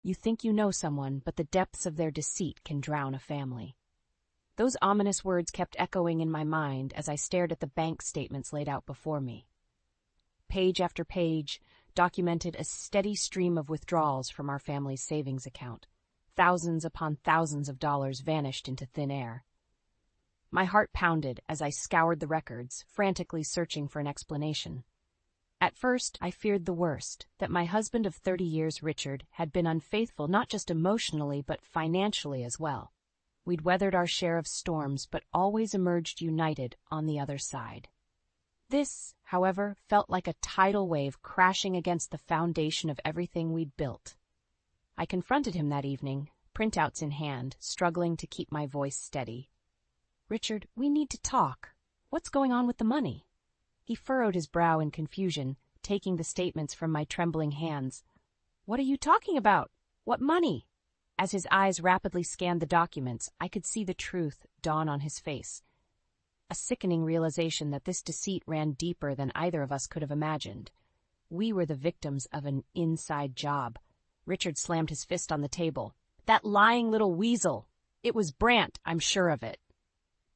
You think you know someone, but the depths of their deceit can drown a family. Those ominous words kept echoing in my mind as I stared at the bank statements laid out before me. Page after page documented a steady stream of withdrawals from our family's savings account. Thousands upon thousands of dollars vanished into thin air. My heart pounded as I scoured the records, frantically searching for an explanation. At first, I feared the worst, that my husband of 30 years, Richard, had been unfaithful not just emotionally but financially as well. We'd weathered our share of storms but always emerged united on the other side. This, however, felt like a tidal wave crashing against the foundation of everything we'd built. I confronted him that evening, printouts in hand, struggling to keep my voice steady. "Richard, we need to talk. What's going on with the money?" He furrowed his brow in confusion, taking the statements from my trembling hands. "What are you talking about? What money?" As his eyes rapidly scanned the documents, I could see the truth dawn on his face. A sickening realization that this deceit ran deeper than either of us could have imagined. We were the victims of an inside job. Richard slammed his fist on the table. "That lying little weasel! It was Brant, I'm sure of it."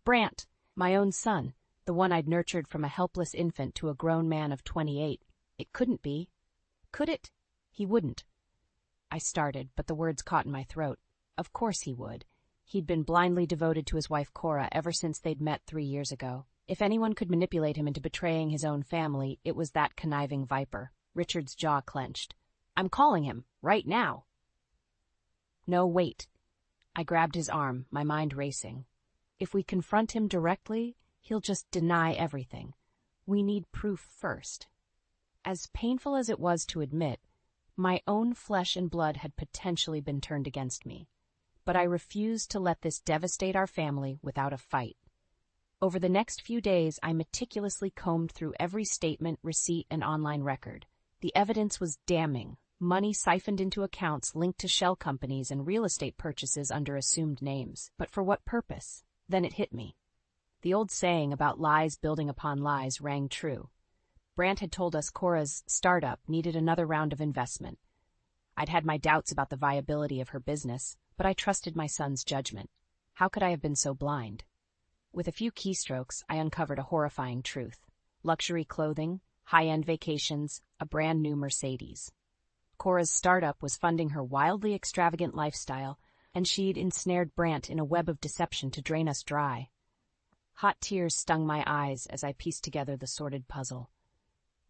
Brant, my own son, the one I'd nurtured from a helpless infant to a grown man of 28. It couldn't be. Could it? He wouldn't. I started, but the words caught in my throat. Of course he would. He'd been blindly devoted to his wife Cora ever since they'd met 3 years ago. If anyone could manipulate him into betraying his own family, it was that conniving viper. Richard's jaw clenched. "I'm calling him, right now." "No, wait." I grabbed his arm, my mind racing. If we confront him directly, he'll just deny everything. We need proof first. As painful as it was to admit, my own flesh and blood had potentially been turned against me. But I refused to let this devastate our family without a fight. Over the next few days, I meticulously combed through every statement, receipt, and online record. The evidence was damning. Money siphoned into accounts linked to shell companies and real estate purchases under assumed names. But for what purpose? Then it hit me. The old saying about lies building upon lies rang true. Brant had told us Cora's startup needed another round of investment. I'd had my doubts about the viability of her business, but I trusted my son's judgment. How could I have been so blind? With a few keystrokes, I uncovered a horrifying truth. Luxury clothing, high-end vacations, a brand new Mercedes. Cora's startup was funding her wildly extravagant lifestyle, and she'd ensnared Brant in a web of deception to drain us dry. Hot tears stung my eyes as I pieced together the sordid puzzle.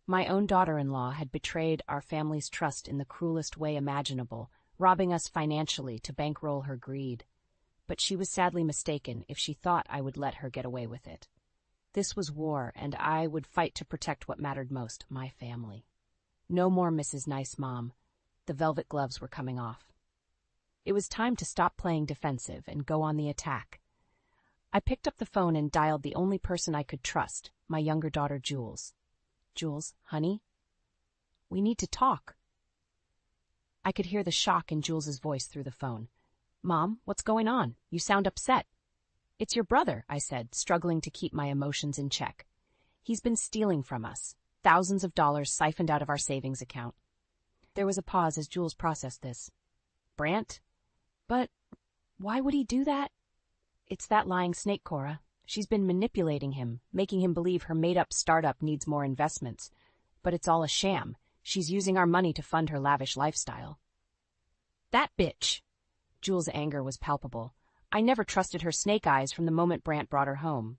My own daughter-in-law had betrayed our family's trust in the cruelest way imaginable, robbing us financially to bankroll her greed. But she was sadly mistaken if she thought I would let her get away with it. This was war, and I would fight to protect what mattered most, my family. No more Mrs. Nice Mom. The velvet gloves were coming off. It was time to stop playing defensive and go on the attack. I picked up the phone and dialed the only person I could trust, my younger daughter, Jules. "Jules, honey? We need to talk." I could hear the shock in Jules's voice through the phone. "Mom, what's going on? You sound upset." "It's your brother," I said, struggling to keep my emotions in check. "He's been stealing from us. Thousands of dollars siphoned out of our savings account." There was a pause as Jules processed this. "Brant? But why would he do that?" "It's that lying snake, Cora. She's been manipulating him, making him believe her made-up startup needs more investments. But it's all a sham. She's using our money to fund her lavish lifestyle." "That bitch!" Jules' anger was palpable. I never trusted her snake eyes from the moment Brant brought her home.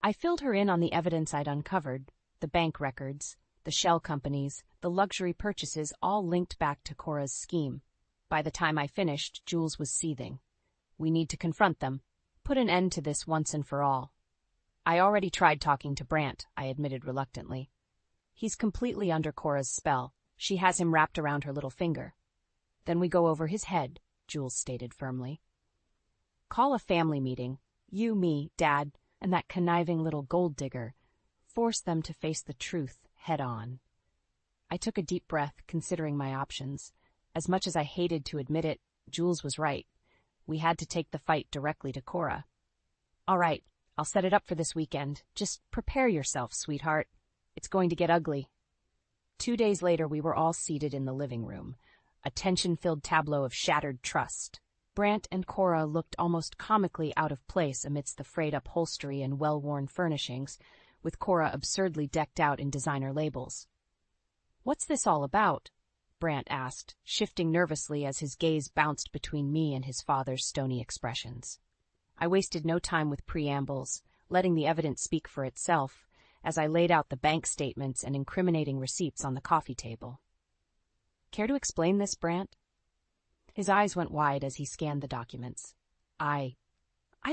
I filled her in on the evidence I'd uncovered, the bank records, the shell companies, the luxury purchases, all linked back to Cora's scheme. By the time I finished, Jules was seething. "We need to confront them. Put an end to this once and for all." "I already tried talking to Brant," I admitted reluctantly. "He's completely under Cora's spell. She has him wrapped around her little finger." "Then we go over his head," Jules stated firmly. "Call a family meeting. You, me, Dad, and that conniving little gold digger. Force them to face the truth head on." I took a deep breath, considering my options. As much as I hated to admit it, Jules was right. We had to take the fight directly to Cora. "All right, I'll set it up for this weekend. Just prepare yourself, sweetheart. It's going to get ugly." 2 days later, we were all seated in the living room. a tension-filled tableau of shattered trust. Brant and Cora looked almost comically out of place amidst the frayed upholstery and well-worn furnishings, with Cora absurdly decked out in designer labels. "What's this all about?" Brant asked, shifting nervously as his gaze bounced between me and his father's stony expressions. I wasted no time with preambles, letting the evidence speak for itself, as I laid out the bank statements and incriminating receipts on the coffee table. "Care to explain this, Brant?" His eyes went wide as he scanned the documents. I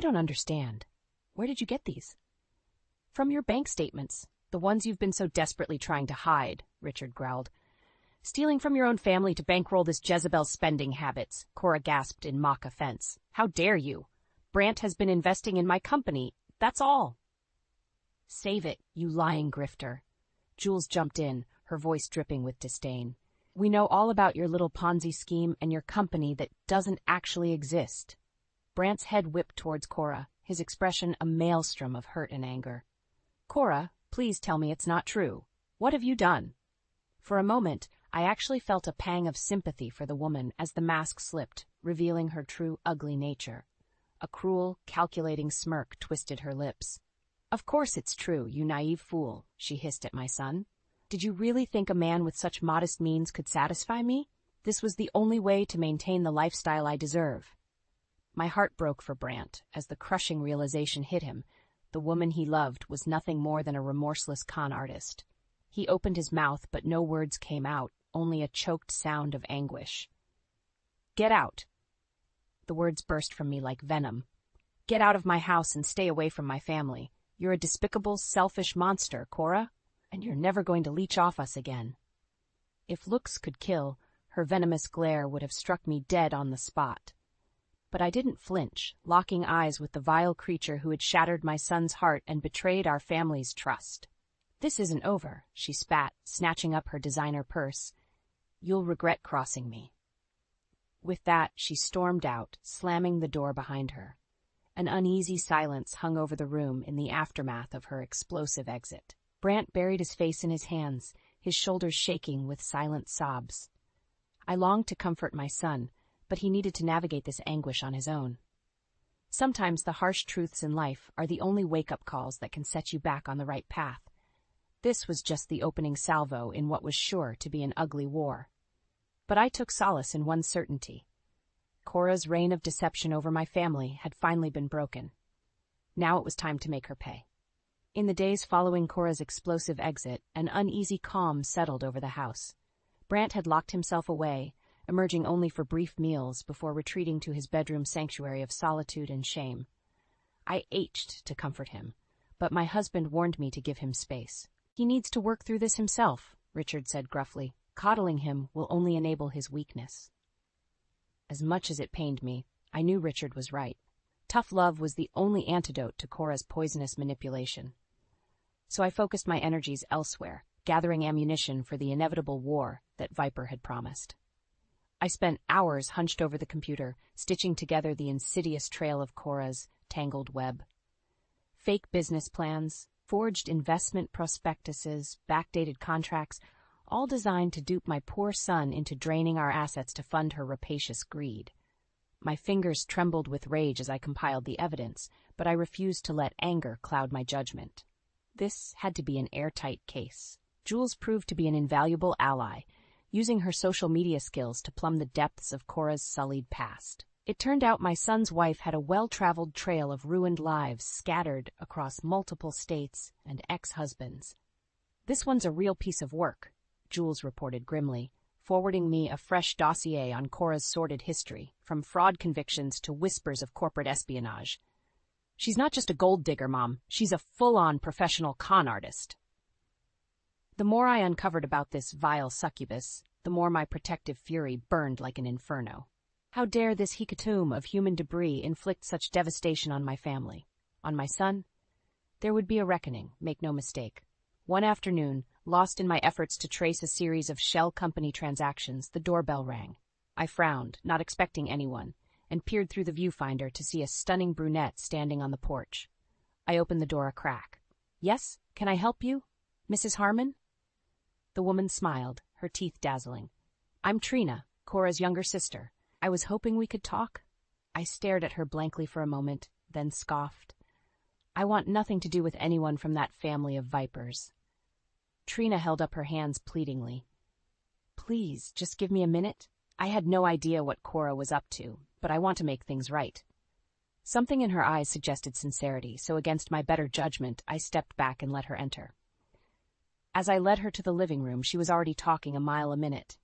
don't understand. Where did you get these?" "From your bank statements, the ones you've been so desperately trying to hide," Richard growled. "Stealing from your own family to bankroll this Jezebel's spending habits," Cora gasped in mock offense. "How dare you? Brant has been investing in my company, that's all." "Save it, you lying grifter." Jules jumped in, her voice dripping with disdain. "We know all about your little Ponzi scheme and your company that doesn't actually exist." Brant's head whipped towards Cora, his expression a maelstrom of hurt and anger. "Cora, please tell me it's not true. What have you done?" For a moment, I actually felt a pang of sympathy for the woman as the mask slipped, revealing her true ugly nature. A cruel, calculating smirk twisted her lips. "Of course it's true, you naive fool," she hissed at my son. "Did you really think a man with such modest means could satisfy me? This was the only way to maintain the lifestyle I deserve." My heart broke for Brant as the crushing realization hit him. The woman he loved was nothing more than a remorseless con artist. He opened his mouth, but no words came out, only a choked sound of anguish. "Get out." The words burst from me like venom. "Get out of my house and stay away from my family. You're a despicable, selfish monster, Cora, and you're never going to leech off us again." If looks could kill, her venomous glare would have struck me dead on the spot. But I didn't flinch, locking eyes with the vile creature who had shattered my son's heart and betrayed our family's trust. "This isn't over," she spat, snatching up her designer purse. "You'll regret crossing me." With that, she stormed out, slamming the door behind her. An uneasy silence hung over the room in the aftermath of her explosive exit. Brant buried his face in his hands, his shoulders shaking with silent sobs. I longed to comfort my son, but he needed to navigate this anguish on his own. Sometimes the harsh truths in life are the only wake-up calls that can set you back on the right path. This was just the opening salvo in what was sure to be an ugly war. But I took solace in one certainty. Cora's reign of deception over my family had finally been broken. Now it was time to make her pay. In the days following Cora's explosive exit, an uneasy calm settled over the house. Brant had locked himself away, emerging only for brief meals before retreating to his bedroom sanctuary of solitude and shame. I ached to comfort him, but my husband warned me to give him space. "He needs to work through this himself," Richard said gruffly. "Coddling him will only enable his weakness." As much as it pained me, I knew Richard was right. Tough love was the only antidote to Cora's poisonous manipulation. So I focused my energies elsewhere, gathering ammunition for the inevitable war that Viper had promised. I spent hours hunched over the computer, stitching together the insidious trail of Cora's tangled web. Fake business plans, forged investment prospectuses, backdated contracts, all designed to dupe my poor son into draining our assets to fund her rapacious greed. My fingers trembled with rage as I compiled the evidence, but I refused to let anger cloud my judgment. This had to be an airtight case. Jules proved to be an invaluable ally, using her social media skills to plumb the depths of Cora's sullied past. It turned out my son's wife had a well-traveled trail of ruined lives scattered across multiple states and ex-husbands. "This one's a real piece of work," Jules reported grimly, forwarding me a fresh dossier on Cora's sordid history, from fraud convictions to whispers of corporate espionage. "She's not just a gold digger, Mom. She's a full-on professional con artist." The more I uncovered about this vile succubus, the more my protective fury burned like an inferno. How dare this hecatomb of human debris inflict such devastation on my family? On my son? There would be a reckoning, make no mistake. One afternoon, lost in my efforts to trace a series of shell company transactions, the doorbell rang. I frowned, not expecting anyone, and peered through the viewfinder to see a stunning brunette standing on the porch. I opened the door a crack. "Yes, can I help you? Mrs. Harmon?" The woman smiled, her teeth dazzling. "I'm Trina, Cora's younger sister. I was hoping we could talk. I stared at her blankly for a moment, then scoffed. I want nothing to do with anyone from that family of vipers. Trina held up her hands pleadingly. Please, just give me a minute. I had no idea what Cora was up to, but I want to make things right. Something in her eyes suggested sincerity, so against my better judgment, I stepped back and let her enter. As I led her to the living room, she was already talking a mile a minute.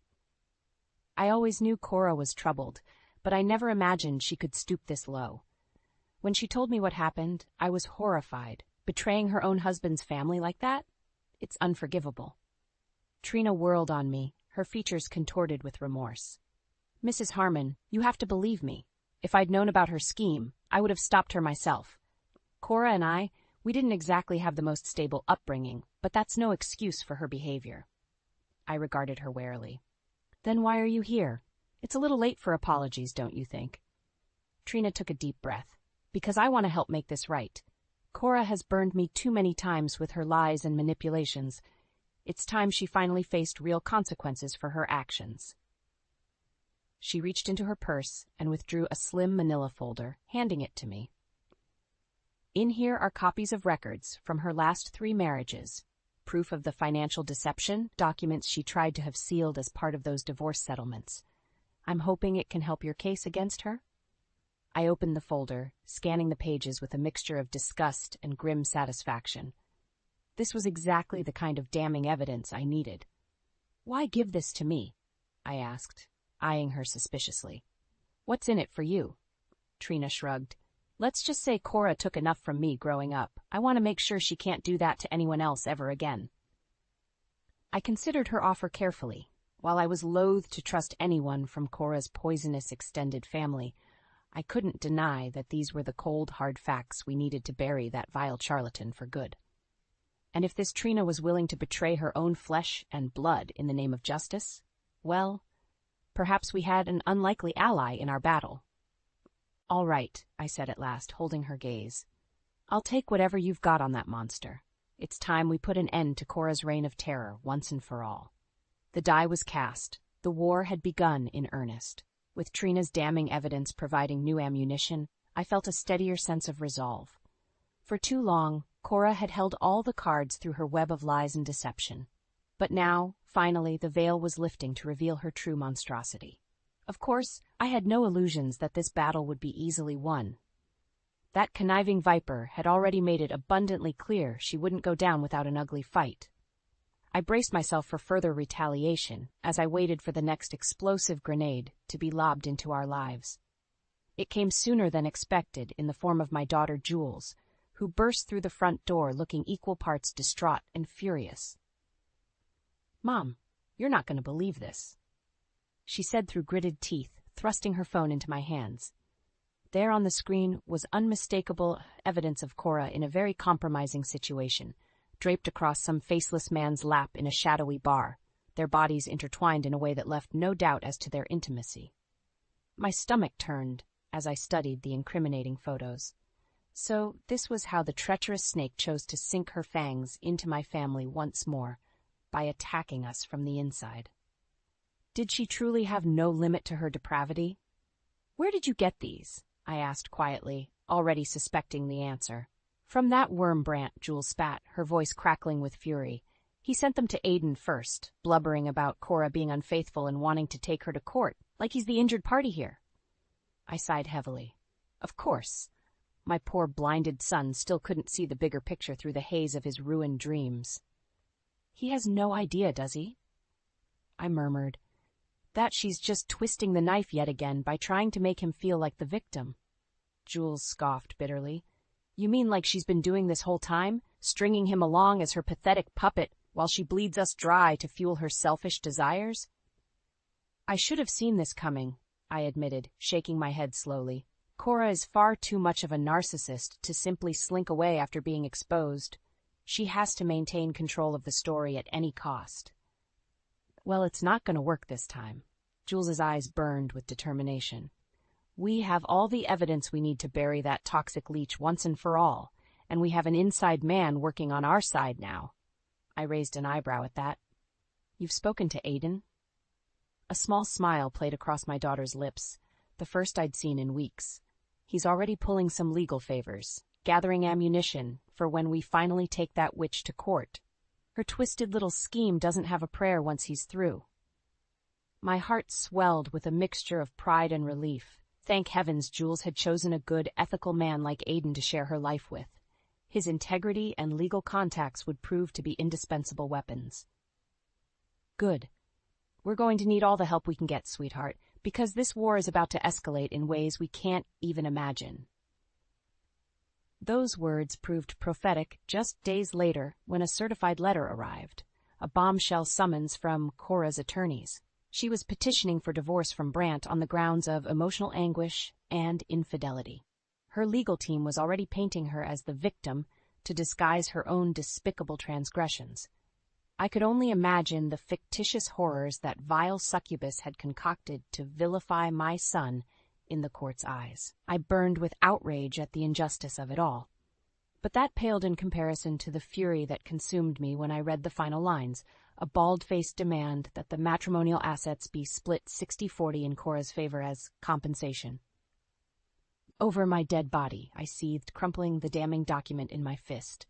I always knew Cora was troubled, but I never imagined she could stoop this low. When she told me what happened, I was horrified. Betraying her own husband's family like that? It's unforgivable. Trina whirled on me, her features contorted with remorse. Mrs. Harmon, you have to believe me. If I'd known about her scheme, I would have stopped her myself. Cora and we didn't exactly have the most stable upbringing, but that's no excuse for her behavior. I regarded her warily. Then why are you here? It's a little late for apologies, don't you think? Trina took a deep breath. Because I want to help make this right. Cora has burned me too many times with her lies and manipulations. It's time she finally faced real consequences for her actions. She reached into her purse and withdrew a slim manila folder, handing it to me. In here are copies of records from her last 3 marriages, proof of the financial deception, documents she tried to have sealed as part of those divorce settlements. I'm hoping it can help your case against her. I opened the folder, scanning the pages with a mixture of disgust and grim satisfaction. This was exactly the kind of damning evidence I needed. Why give this to me? I asked, eyeing her suspiciously. What's in it for you? Trina shrugged. Let's just say Cora took enough from me growing up. I want to make sure she can't do that to anyone else ever again. I considered her offer carefully. While I was loath to trust anyone from Cora's poisonous extended family, I couldn't deny that these were the cold, hard facts we needed to bury that vile charlatan for good. And if this Trina was willing to betray her own flesh and blood in the name of justice, well, perhaps we had an unlikely ally in our battle. All right, I said at last, holding her gaze. I'll take whatever you've got on that monster. It's time we put an end to Cora's reign of terror once and for all. The die was cast. The war had begun in earnest. With Trina's damning evidence providing new ammunition, I felt a steadier sense of resolve. For too long, Cora had held all the cards through her web of lies and deception. But now, finally, the veil was lifting to reveal her true monstrosity. Of course, I had no illusions that this battle would be easily won. That conniving viper had already made it abundantly clear she wouldn't go down without an ugly fight. I braced myself for further retaliation as I waited for the next explosive grenade to be lobbed into our lives. It came sooner than expected in the form of my daughter Jules, who burst through the front door looking equal parts distraught and furious. "Mom, you're not going to believe this," she said through gritted teeth, thrusting her phone into my hands. There on the screen was unmistakable evidence of Cora in a very compromising situation, draped across some faceless man's lap in a shadowy bar, their bodies intertwined in a way that left no doubt as to their intimacy. My stomach turned as I studied the incriminating photos. So this was how the treacherous snake chose to sink her fangs into my family once more, by attacking us from the inside. Did she truly have no limit to her depravity? "Where did you get these?" I asked quietly, already suspecting the answer. "From that worm Brant," Jules spat, her voice crackling with fury. "He sent them to Aiden first, blubbering about Cora being unfaithful and wanting to take her to court, like he's the injured party here." I sighed heavily. Of course. My poor blinded son still couldn't see the bigger picture through the haze of his ruined dreams. "He has no idea, does he?" I murmured. "That she's just twisting the knife yet again by trying to make him feel like the victim." Jules scoffed bitterly. "You mean like she's been doing this whole time, stringing him along as her pathetic puppet while she bleeds us dry to fuel her selfish desires?" "I should have seen this coming," I admitted, shaking my head slowly. "Cora is far too much of a narcissist to simply slink away after being exposed. She has to maintain control of the story at any cost." "Well, it's not going to work this time." Jules's eyes burned with determination. "We have all the evidence we need to bury that toxic leech once and for all, and we have an inside man working on our side now." I raised an eyebrow at that. "You've spoken to Aiden?" A small smile played across my daughter's lips, the first I'd seen in weeks. He's already pulling some legal favors, gathering ammunition for when we finally take that witch to court. Her twisted little scheme doesn't have a prayer once he's through. My heart swelled with a mixture of pride and relief. Thank heavens Jules had chosen a good, ethical man like Aiden to share her life with. His integrity and legal contacts would prove to be indispensable weapons. Good. We're going to need all the help we can get, sweetheart, because this war is about to escalate in ways we can't even imagine. Those words proved prophetic just days later when a certified letter arrived, a bombshell summons from Cora's attorneys. She was petitioning for divorce from Brant on the grounds of emotional anguish and infidelity. Her legal team was already painting her as the victim to disguise her own despicable transgressions. I could only imagine the fictitious horrors that vile succubus had concocted to vilify my son in the court's eyes. I burned with outrage at the injustice of it all. But that paled in comparison to the fury that consumed me when I read the final lines, a bald-faced demand that the matrimonial assets be split 60-40 in Cora's favor as compensation. Over my dead body, I seethed, crumpling the damning document in my fist.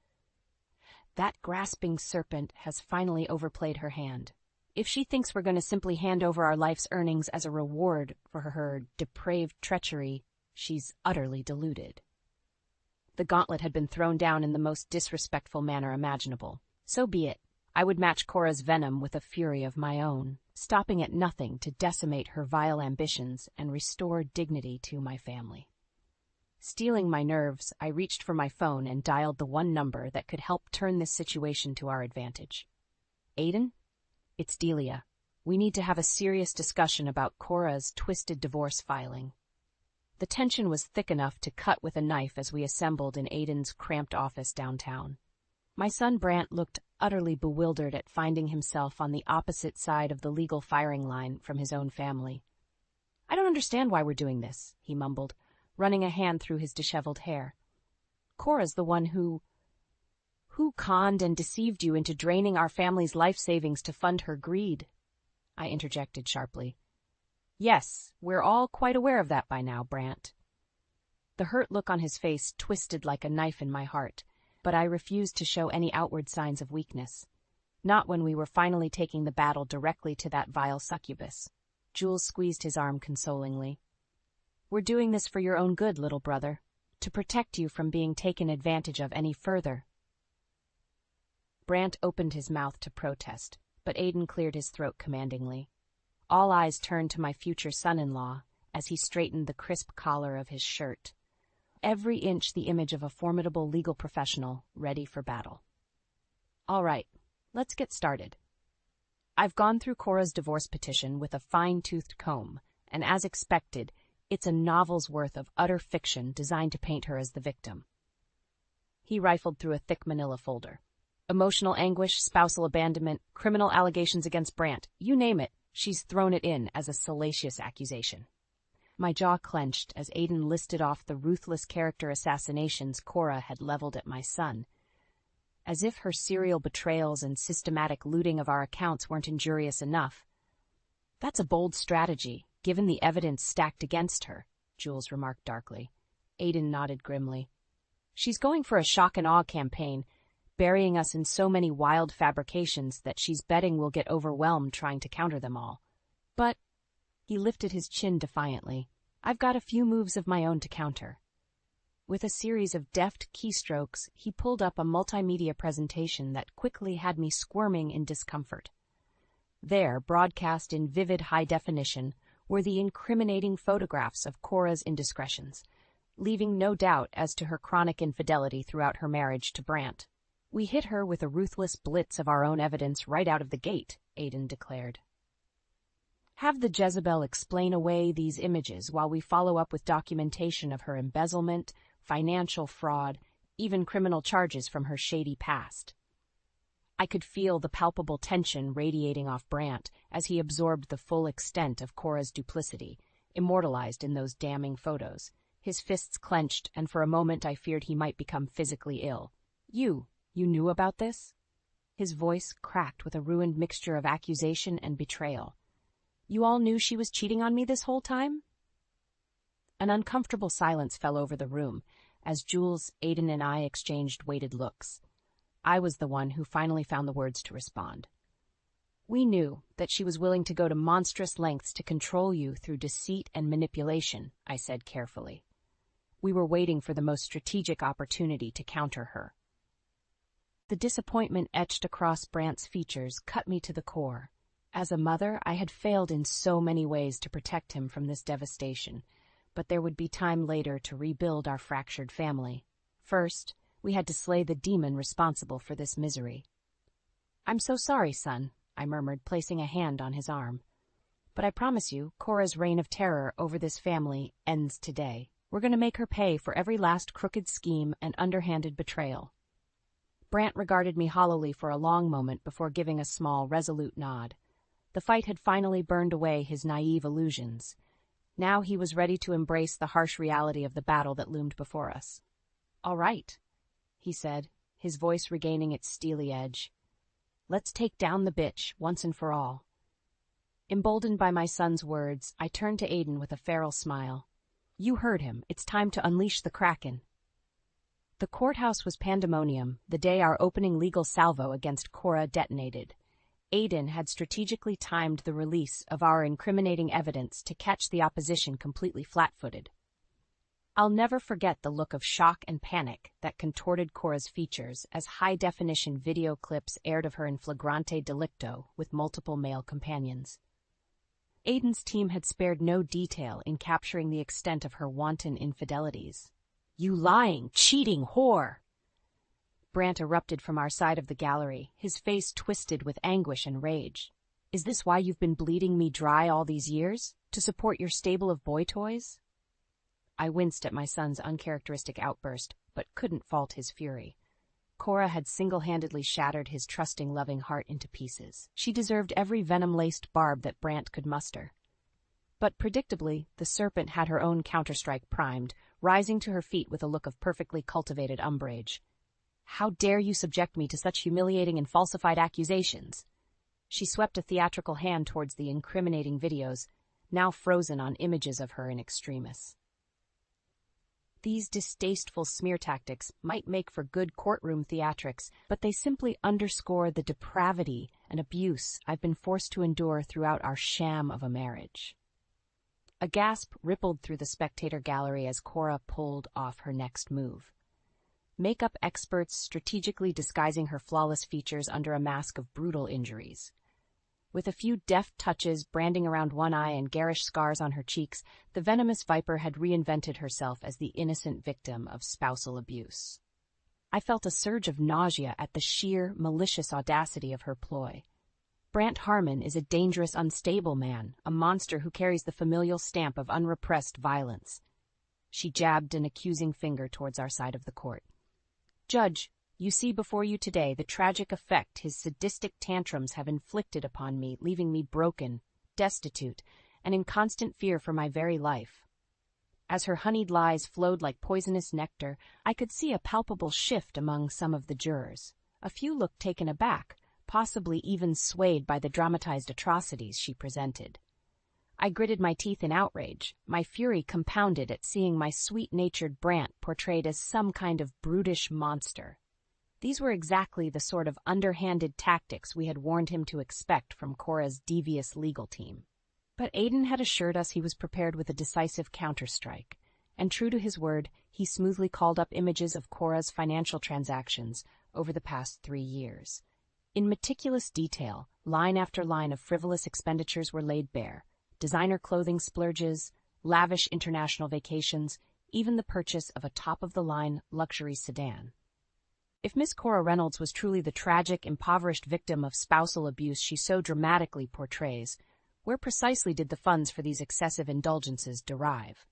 That grasping serpent has finally overplayed her hand. If she thinks we're going to simply hand over our life's earnings as a reward for her depraved treachery, she's utterly deluded. The gauntlet had been thrown down in the most disrespectful manner imaginable. So be it. I would match Cora's venom with a fury of my own, stopping at nothing to decimate her vile ambitions and restore dignity to my family. Steeling my nerves, I reached for my phone and dialed the one number that could help turn this situation to our advantage. Aiden? It's Delia. We need to have a serious discussion about Cora's twisted divorce filing. The tension was thick enough to cut with a knife as we assembled in Aiden's cramped office downtown. My son Brant looked utterly bewildered at finding himself on the opposite side of the legal firing line from his own family. I don't understand why we're doing this, he mumbled, running a hand through his disheveled hair. Cora's the one who conned and deceived you into draining our family's life savings to fund her greed, I interjected sharply. Yes, we're all quite aware of that by now, Brant. The hurt look on his face twisted like a knife in my heart, but I refused to show any outward signs of weakness. Not when we were finally taking the battle directly to that vile succubus. Jules squeezed his arm consolingly. We're doing this for your own good, little brother, to protect you from being taken advantage of any further. Brant opened his mouth to protest, but Aiden cleared his throat commandingly. All eyes turned to my future son-in-law as he straightened the crisp collar of his shirt, every inch the image of a formidable legal professional ready for battle. All right, let's get started. I've gone through Cora's divorce petition with a fine-toothed comb, and as expected, it's a novel's worth of utter fiction designed to paint her as the victim. He rifled through a thick manila folder. Emotional anguish, spousal abandonment, criminal allegations against Brant, you name it, she's thrown it in as a salacious accusation. My jaw clenched as Aiden listed off the ruthless character assassinations Cora had leveled at my son. As if her serial betrayals and systematic looting of our accounts weren't injurious enough. That's a bold strategy, given the evidence stacked against her, Jules remarked darkly. Aiden nodded grimly. She's going for a shock and awe campaign, burying us in so many wild fabrications that she's betting we'll get overwhelmed trying to counter them all. But, he lifted his chin defiantly, I've got a few moves of my own to counter. With a series of deft keystrokes, he pulled up a multimedia presentation that quickly had me squirming in discomfort. There, broadcast in vivid high definition, were the incriminating photographs of Cora's indiscretions, leaving no doubt as to her chronic infidelity throughout her marriage to Brant. We hit her with a ruthless blitz of our own evidence right out of the gate, Aiden declared. Have the Jezebel explain away these images while we follow up with documentation of her embezzlement, financial fraud, even criminal charges from her shady past. I could feel the palpable tension radiating off Brant as he absorbed the full extent of Cora's duplicity, immortalized in those damning photos. His fists clenched, and for a moment I feared he might become physically ill. You knew about this? His voice cracked with a ruined mixture of accusation and betrayal. You all knew she was cheating on me this whole time? An uncomfortable silence fell over the room as Jules, Aiden, and I exchanged weighted looks. I was the one who finally found the words to respond. We knew that she was willing to go to monstrous lengths to control you through deceit and manipulation, I said carefully. We were waiting for the most strategic opportunity to counter her. The disappointment etched across Brant's features cut me to the core. As a mother, I had failed in so many ways to protect him from this devastation, but there would be time later to rebuild our fractured family. First, we had to slay the demon responsible for this misery. I'm so sorry, son, I murmured, placing a hand on his arm. But I promise you, Cora's reign of terror over this family ends today. We're going to make her pay for every last crooked scheme and underhanded betrayal. Brant regarded me hollowly for a long moment before giving a small, resolute nod. The fight had finally burned away his naive illusions. Now he was ready to embrace the harsh reality of the battle that loomed before us. All right, he said, his voice regaining its steely edge. Let's take down the bitch, once and for all. Emboldened by my son's words, I turned to Aiden with a feral smile. You heard him. It's time to unleash the Kraken. The courthouse was pandemonium the day our opening legal salvo against Cora detonated. Aiden had strategically timed the release of our incriminating evidence to catch the opposition completely flat-footed. I'll never forget the look of shock and panic that contorted Cora's features as high-definition video clips aired of her in flagrante delicto with multiple male companions. Aiden's team had spared no detail in capturing the extent of her wanton infidelities. You lying, cheating whore! Brant erupted from our side of the gallery, his face twisted with anguish and rage. Is this why you've been bleeding me dry all these years? To support your stable of boy toys? I winced at my son's uncharacteristic outburst, but couldn't fault his fury. Cora had single-handedly shattered his trusting, loving heart into pieces. She deserved every venom-laced barb that Brant could muster. But predictably, the serpent had her own counterstrike primed, rising to her feet with a look of perfectly cultivated umbrage. How dare you subject me to such humiliating and falsified accusations? She swept a theatrical hand towards the incriminating videos, now frozen on images of her in extremis. These distasteful smear tactics might make for good courtroom theatrics, but they simply underscore the depravity and abuse I've been forced to endure throughout our sham of a marriage. A gasp rippled through the spectator gallery as Cora pulled off her next move. Makeup experts strategically disguising her flawless features under a mask of brutal injuries. With a few deft touches branding around one eye and garish scars on her cheeks, the venomous viper had reinvented herself as the innocent victim of spousal abuse. I felt a surge of nausea at the sheer, malicious audacity of her ploy. Brant Harmon is a dangerous, unstable man, a monster who carries the familial stamp of unrepressed violence. She jabbed an accusing finger towards our side of the court. Judge, you see before you today the tragic effect his sadistic tantrums have inflicted upon me, leaving me broken, destitute, and in constant fear for my very life. As her honeyed lies flowed like poisonous nectar, I could see a palpable shift among some of the jurors. A few looked taken aback, possibly even swayed by the dramatized atrocities she presented. I gritted my teeth in outrage, my fury compounded at seeing my sweet-natured Brant portrayed as some kind of brutish monster. These were exactly the sort of underhanded tactics we had warned him to expect from Cora's devious legal team. But Aiden had assured us he was prepared with a decisive counterstrike, and true to his word, he smoothly called up images of Cora's financial transactions over the past 3 years. In meticulous detail, line after line of frivolous expenditures were laid bare. Designer clothing splurges, lavish international vacations, even the purchase of a top-of-the-line luxury sedan. If Miss Cora Reynolds was truly the tragic, impoverished victim of spousal abuse she so dramatically portrays, where precisely did the funds for these excessive indulgences derive?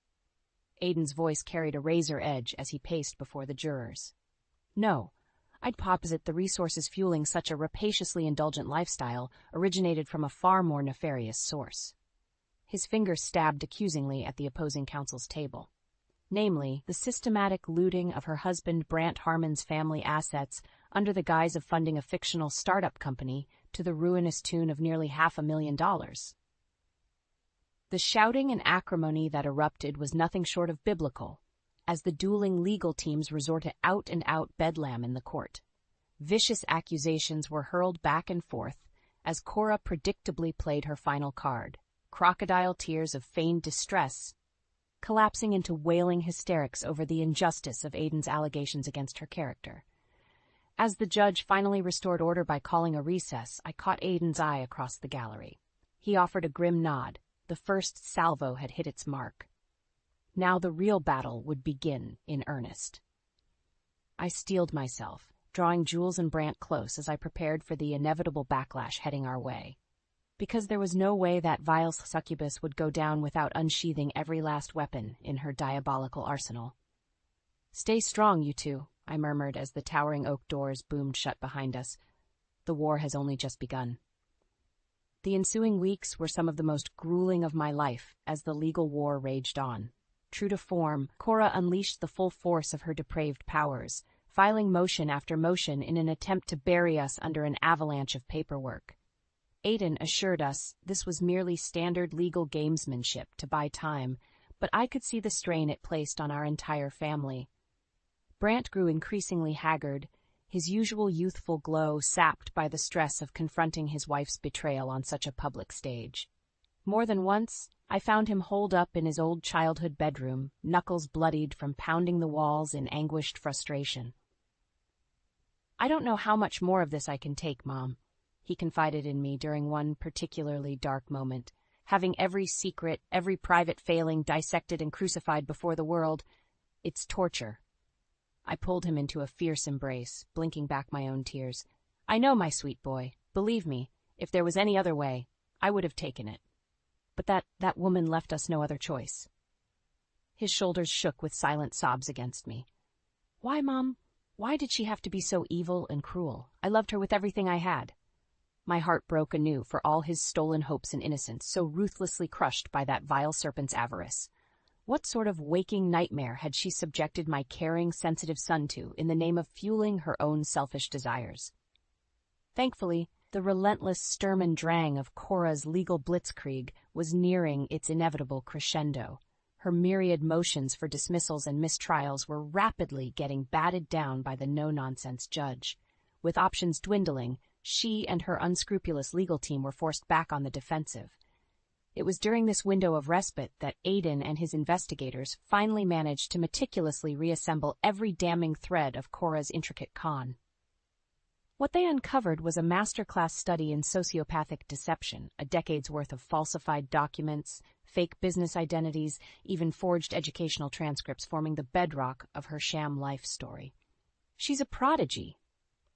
Aiden's voice carried a razor edge as he paced before the jurors. No, I'd posit the resources fueling such a rapaciously indulgent lifestyle originated from a far more nefarious source. His finger stabbed accusingly at the opposing counsel's table. Namely, the systematic looting of her husband Brant Harmon's family assets under the guise of funding a fictional startup company to the ruinous tune of nearly $500,000. The shouting and acrimony that erupted was nothing short of biblical, as the dueling legal teams resorted out-and-out bedlam in the court. Vicious accusations were hurled back and forth, as Cora predictably played her final card, crocodile tears of feigned distress, collapsing into wailing hysterics over the injustice of Aiden's allegations against her character. As the judge finally restored order by calling a recess, I caught Aiden's eye across the gallery. He offered a grim nod. The first salvo had hit its mark. Now the real battle would begin in earnest. I steeled myself, drawing Jules and Brant close as I prepared for the inevitable backlash heading our way. Because there was no way that vile succubus would go down without unsheathing every last weapon in her diabolical arsenal. "Stay strong, you two," I murmured as the towering oak doors boomed shut behind us. "The war has only just begun." The ensuing weeks were some of the most grueling of my life as the legal war raged on. True to form, Cora unleashed the full force of her depraved powers, filing motion after motion in an attempt to bury us under an avalanche of paperwork. Aiden assured us this was merely standard legal gamesmanship to buy time, but I could see the strain it placed on our entire family. Brant grew increasingly haggard, his usual youthful glow sapped by the stress of confronting his wife's betrayal on such a public stage. More than once, I found him holed up in his old childhood bedroom, knuckles bloodied from pounding the walls in anguished frustration. "I don't know how much more of this I can take, Mom," he confided in me during one particularly dark moment. "Having every secret, every private failing dissected and crucified before the world, it's torture." I pulled him into a fierce embrace, blinking back my own tears. "I know, my sweet boy. Believe me, if there was any other way, I would have taken it. But that woman left us no other choice." His shoulders shook with silent sobs against me. "Why, Mom? Why did she have to be so evil and cruel? I loved her with everything I had." My heart broke anew for all his stolen hopes and innocence, so ruthlessly crushed by that vile serpent's avarice. What sort of waking nightmare had she subjected my caring, sensitive son to in the name of fueling her own selfish desires? Thankfully, the relentless Sturm und Drang of Cora's legal blitzkrieg was nearing its inevitable crescendo. Her myriad motions for dismissals and mistrials were rapidly getting batted down by the no-nonsense judge. With options dwindling, she and her unscrupulous legal team were forced back on the defensive. It was during this window of respite that Aiden and his investigators finally managed to meticulously reassemble every damning thread of Cora's intricate con. What they uncovered was a masterclass study in sociopathic deception, a decade's worth of falsified documents, fake business identities, even forged educational transcripts forming the bedrock of her sham life story. "She's a prodigy,"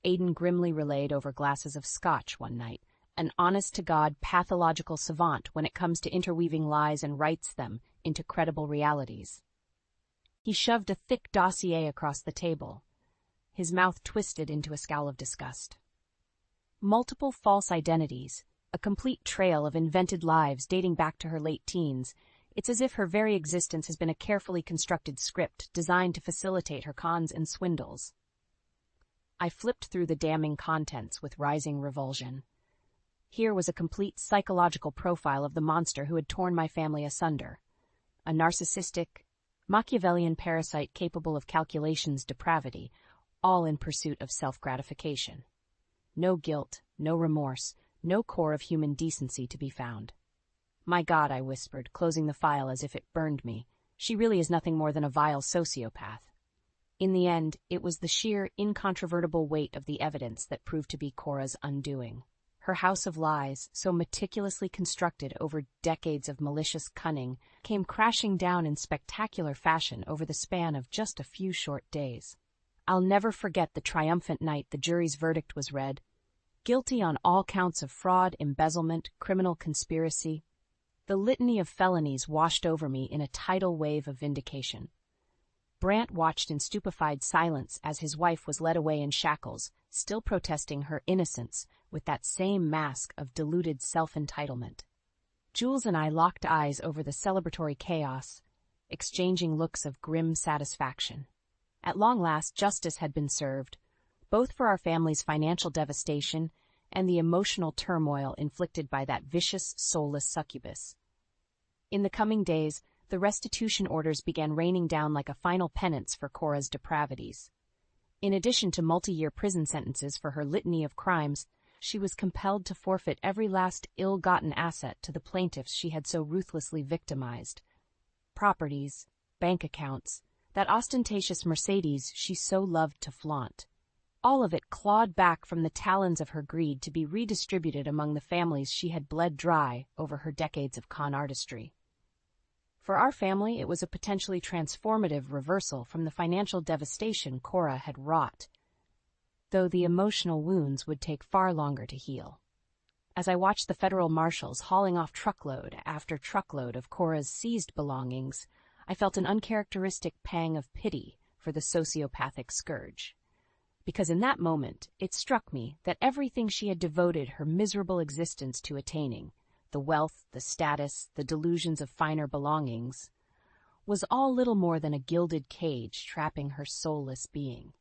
Aiden grimly relayed over glasses of scotch one night. "An honest-to-God pathological savant when it comes to interweaving lies and writes them into credible realities." He shoved a thick dossier across the table, his mouth twisted into a scowl of disgust. Multiple false identities, a complete trail of invented lives dating back to her late teens. It's as if her very existence has been a carefully constructed script designed to facilitate her cons and swindles. I flipped through the damning contents with rising revulsion. Here was a complete psychological profile of the monster who had torn my family asunder. A narcissistic, Machiavellian parasite capable of calculations depravity, all in pursuit of self-gratification. No guilt, no remorse, no core of human decency to be found. "My God," I whispered, closing the file as if it burned me. "She really is nothing more than a vile sociopath." In the end, it was the sheer, incontrovertible weight of the evidence that proved to be Cora's undoing. Her house of lies, so meticulously constructed over decades of malicious cunning, came crashing down in spectacular fashion over the span of just a few short days. I'll never forget the triumphant night the jury's verdict was read. Guilty on all counts of fraud, embezzlement, criminal conspiracy. The litany of felonies washed over me in a tidal wave of vindication. Brant watched in stupefied silence as his wife was led away in shackles, still protesting her innocence with that same mask of deluded self-entitlement. Jules and I locked eyes over the celebratory chaos, exchanging looks of grim satisfaction. At long last, justice had been served, both for our family's financial devastation and the emotional turmoil inflicted by that vicious, soulless succubus. In the coming days, the restitution orders began raining down like a final penance for Cora's depravities. In addition to multi-year prison sentences for her litany of crimes, she was compelled to forfeit every last ill-gotten asset to the plaintiffs she had so ruthlessly victimized. Properties, bank accounts, that ostentatious Mercedes she so loved to flaunt. All of it clawed back from the talons of her greed to be redistributed among the families she had bled dry over her decades of con artistry. For our family, it was a potentially transformative reversal from the financial devastation Cora had wrought, though the emotional wounds would take far longer to heal. As I watched the federal marshals hauling off truckload after truckload of Cora's seized belongings, I felt an uncharacteristic pang of pity for the sociopathic scourge. Because in that moment, it struck me that everything she had devoted her miserable existence to attaining, the wealth, the status, the delusions of finer belongings, was all little more than a gilded cage trapping her soulless being.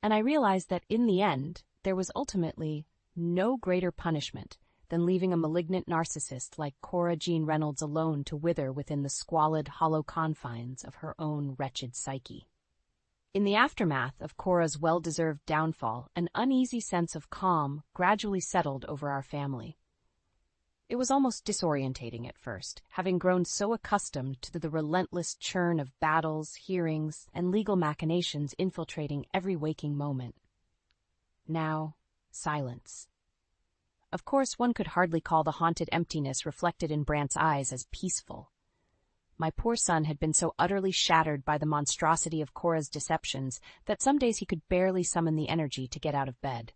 And I realized that in the end, there was ultimately no greater punishment than leaving a malignant narcissist like Cora Jean Reynolds alone to wither within the squalid, hollow confines of her own wretched psyche. In the aftermath of Cora's well-deserved downfall, an uneasy sense of calm gradually settled over our family. It was almost disorientating at first, having grown so accustomed to the relentless churn of battles, hearings, and legal machinations infiltrating every waking moment. Now, silence. Of course, one could hardly call the haunted emptiness reflected in Brant's eyes as peaceful. My poor son had been so utterly shattered by the monstrosity of Cora's deceptions that some days he could barely summon the energy to get out of bed.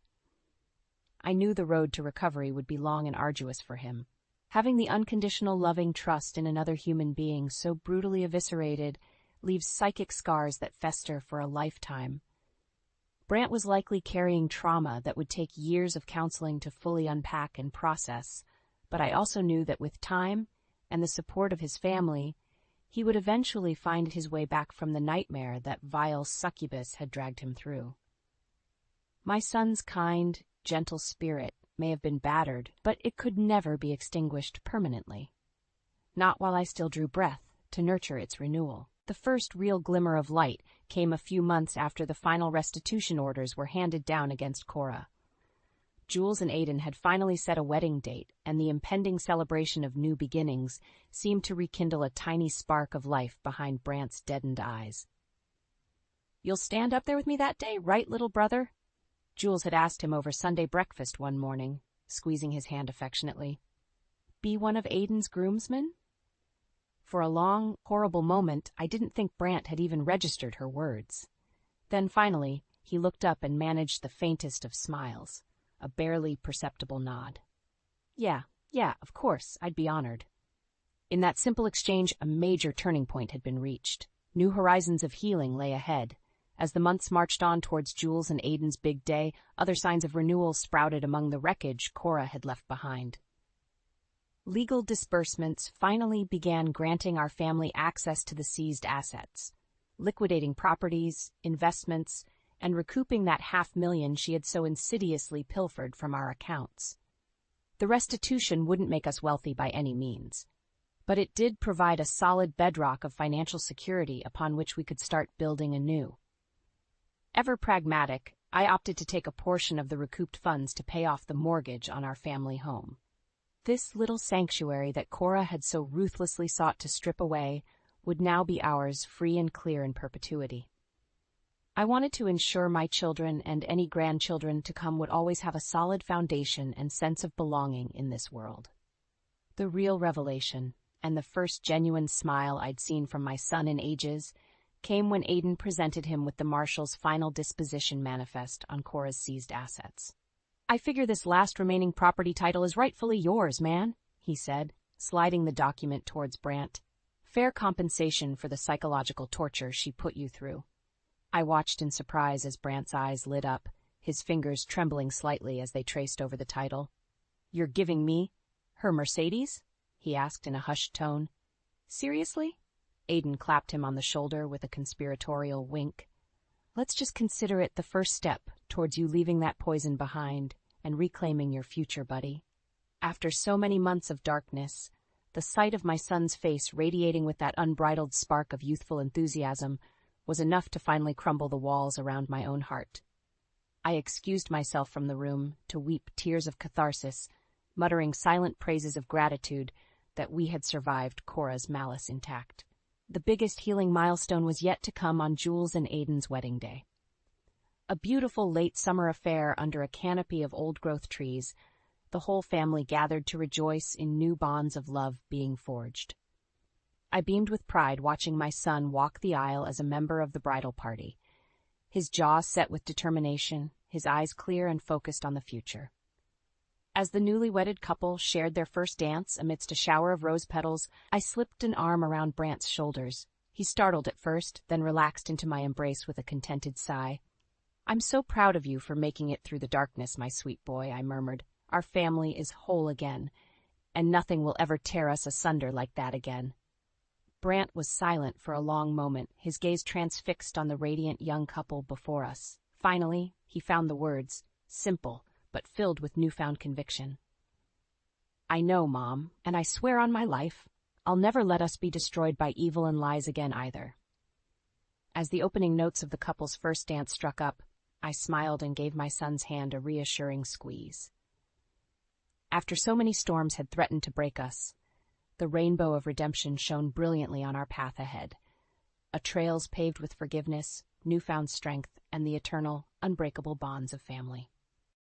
I knew the road to recovery would be long and arduous for him. Having the unconditional loving trust in another human being so brutally eviscerated leaves psychic scars that fester for a lifetime. Brant was likely carrying trauma that would take years of counseling to fully unpack and process, but I also knew that with time and the support of his family, he would eventually find his way back from the nightmare that vile succubus had dragged him through. My son's kind, gentle spirit may have been battered, but it could never be extinguished permanently. Not while I still drew breath to nurture its renewal. The first real glimmer of light came a few months after the final restitution orders were handed down against Cora. Jules and Aiden had finally set a wedding date, and the impending celebration of new beginnings seemed to rekindle a tiny spark of life behind Brant's deadened eyes. "You'll stand up there with me that day, right, little brother?" Jules had asked him over Sunday breakfast one morning, squeezing his hand affectionately. "Be one of Aiden's groomsmen?" For a long, horrible moment, I didn't think Brant had even registered her words. Then finally, he looked up and managed the faintest of smiles, a barely perceptible nod. Yeah, of course, I'd be honored." In that simple exchange, a major turning point had been reached. New horizons of healing lay ahead. As the months marched on towards Jules and Aiden's big day, other signs of renewal sprouted among the wreckage Cora had left behind. Legal disbursements finally began granting our family access to the seized assets, liquidating properties, investments, and recouping that $500,000 she had so insidiously pilfered from our accounts. The restitution wouldn't make us wealthy by any means, but it did provide a solid bedrock of financial security upon which we could start building anew. Ever pragmatic, I opted to take a portion of the recouped funds to pay off the mortgage on our family home. This little sanctuary that Cora had so ruthlessly sought to strip away would now be ours free and clear in perpetuity. I wanted to ensure my children and any grandchildren to come would always have a solid foundation and sense of belonging in this world. The real revelation, and the first genuine smile I'd seen from my son in ages, came when Aiden presented him with the marshal's final disposition manifest on Cora's seized assets. "I figure this last remaining property title is rightfully yours, man," he said, sliding the document towards Brant. "Fair compensation for the psychological torture she put you through." I watched in surprise as Brant's eyes lit up, his fingers trembling slightly as they traced over the title. "You're giving me her Mercedes?" he asked in a hushed tone. "Seriously?" Aiden clapped him on the shoulder with a conspiratorial wink. "Let's just consider it the first step towards you leaving that poison behind and reclaiming your future, buddy. After so many months of darkness, The sight of my son's face radiating with that unbridled spark of youthful enthusiasm was enough to finally crumble the walls around my own heart. I excused myself from the room to weep tears of catharsis, muttering silent praises of gratitude that we had survived Cora's malice intact. The biggest healing milestone was yet to come on Jules and Aiden's wedding day. A beautiful late summer affair under a canopy of old-growth trees, the whole family gathered to rejoice in new bonds of love being forged. I beamed with pride watching my son walk the aisle as a member of the bridal party, his jaw set with determination, his eyes clear and focused on the future. As the newly wedded couple shared their first dance amidst a shower of rose petals, I slipped an arm around Brant's shoulders. He startled at first, then relaxed into my embrace with a contented sigh. "I'm so proud of you for making it through the darkness, my sweet boy," I murmured. "Our family is whole again, and nothing will ever tear us asunder like that again." Brant was silent for a long moment, his gaze transfixed on the radiant young couple before us. Finally, he found the words, simple, but filled with newfound conviction. "I know, Mom, and I swear on my life, I'll never let us be destroyed by evil and lies again either." As the opening notes of the couple's first dance struck up, I smiled and gave my son's hand a reassuring squeeze. After so many storms had threatened to break us, the rainbow of redemption shone brilliantly on our path ahead, a trails paved with forgiveness, newfound strength, and the eternal, unbreakable bonds of family.